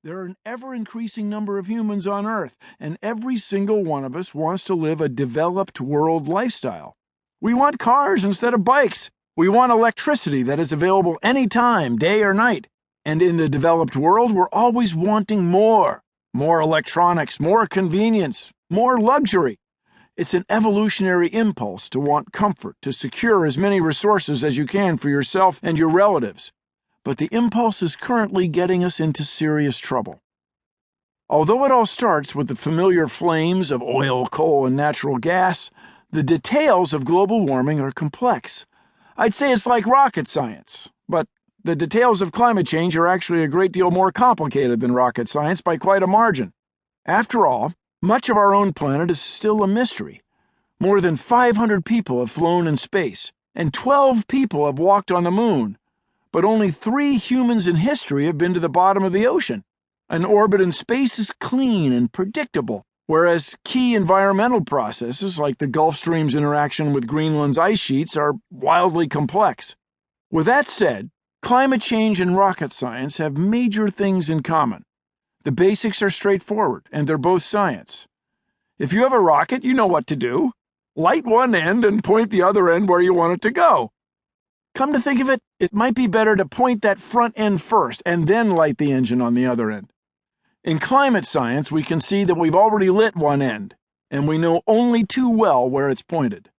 There are an ever-increasing number of humans on Earth, and every single one of us wants to live a developed world lifestyle. We want cars instead of bikes. We want electricity that is available anytime, day or night. And in the developed world, we're always wanting more. More electronics, more convenience, more luxury. It's an evolutionary impulse to want comfort, to secure as many resources as you can for yourself and your relatives. But the impulse is currently getting us into serious trouble. Although it all starts with the familiar flames of oil, coal, and natural gas, the details of global warming are complex. I'd say it's like rocket science, but the details of climate change are actually a great deal more complicated than rocket science by quite a margin. After all, much of our own planet is still a mystery. More than 500 people have flown in space, and 12 people have walked on the moon. But only 3 humans in history have been to the bottom of the ocean. An orbit in space is clean and predictable, whereas key environmental processes like the Gulf Stream's interaction with Greenland's ice sheets are wildly complex. With that said, climate change and rocket science have major things in common. The basics are straightforward, and they're both science. If you have a rocket, you know what to do. Light one end and point the other end where you want it to go. Come to think of it, it might be better to point that front end first and then light the engine on the other end. In climate science, we can see that we've already lit one end, and we know only too well where it's pointed.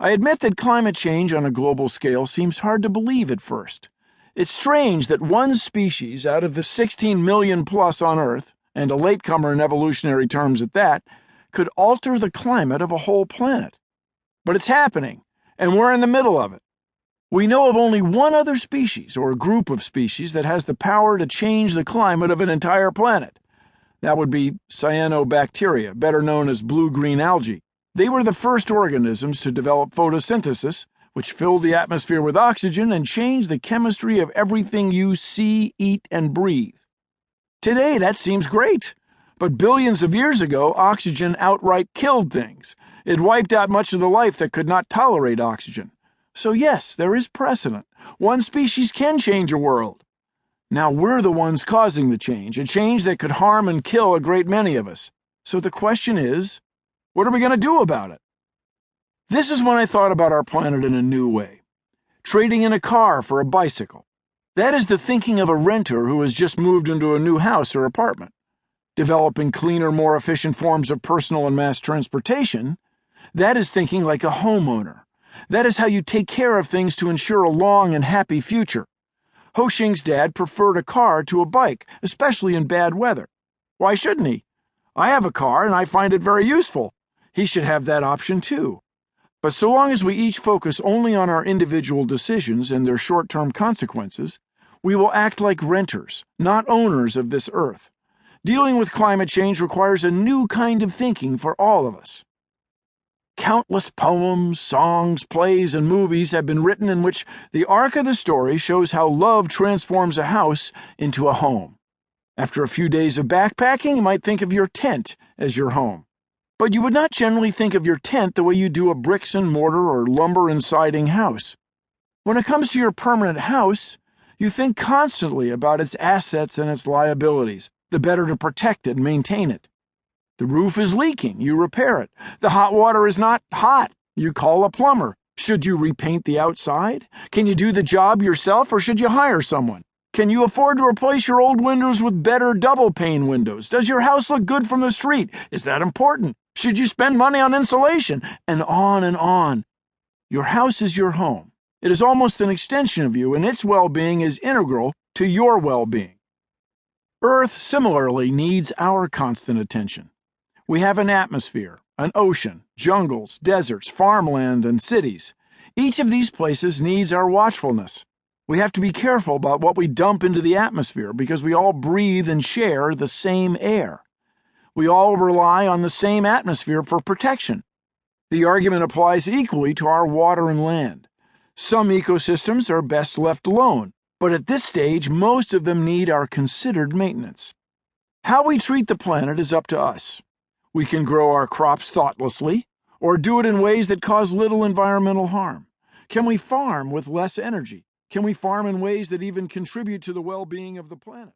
I admit that climate change on a global scale seems hard to believe at first. It's strange that one species out of the 16 million plus on Earth, and a latecomer in evolutionary terms at that, could alter the climate of a whole planet. But it's happening, and we're in the middle of it. We know of only one other species, or group of species, that has the power to change the climate of an entire planet. That would be cyanobacteria, better known as blue-green algae. They were the first organisms to develop photosynthesis, which filled the atmosphere with oxygen and changed the chemistry of everything you see, eat, and breathe. Today, that seems great. But billions of years ago, oxygen outright killed things. It wiped out much of the life that could not tolerate oxygen. So yes, there is precedent. One species can change a world. Now we're the ones causing the change, a change that could harm and kill a great many of us. So the question is, what are we going to do about it? This is when I thought about our planet in a new way. Trading in a car for a bicycle. That is the thinking of a renter who has just moved into a new house or apartment. Developing cleaner, more efficient forms of personal and mass transportation. That is thinking like a homeowner. That is how you take care of things to ensure a long and happy future. Ho Xing's dad preferred a car to a bike, especially in bad weather. Why shouldn't he? I have a car and I find it very useful. He should have that option too. But so long as we each focus only on our individual decisions and their short-term consequences, we will act like renters, not owners of this earth. Dealing with climate change requires a new kind of thinking for all of us. Countless poems, songs, plays, and movies have been written in which the arc of the story shows how love transforms a house into a home. After a few days of backpacking, you might think of your tent as your home. But you would not generally think of your tent the way you do a bricks and mortar or lumber and siding house. When it comes to your permanent house, you think constantly about its assets and its liabilities, the better to protect it and maintain it. The roof is leaking, you repair it. The hot water is not hot, you call a plumber. Should you repaint the outside? Can you do the job yourself or should you hire someone? Can you afford to replace your old windows with better double-pane windows? Does your house look good from the street? Is that important? Should you spend money on insulation? And on and on. Your house is your home. It is almost an extension of you, and its well-being is integral to your well-being. Earth similarly needs our constant attention. We have an atmosphere, an ocean, jungles, deserts, farmland, and cities. Each of these places needs our watchfulness. We have to be careful about what we dump into the atmosphere because we all breathe and share the same air. We all rely on the same atmosphere for protection. The argument applies equally to our water and land. Some ecosystems are best left alone, but at this stage, most of them need our considered maintenance. How we treat the planet is up to us. We can grow our crops thoughtlessly, or do it in ways that cause little environmental harm. Can we farm with less energy? Can we farm in ways that even contribute to the well-being of the planet?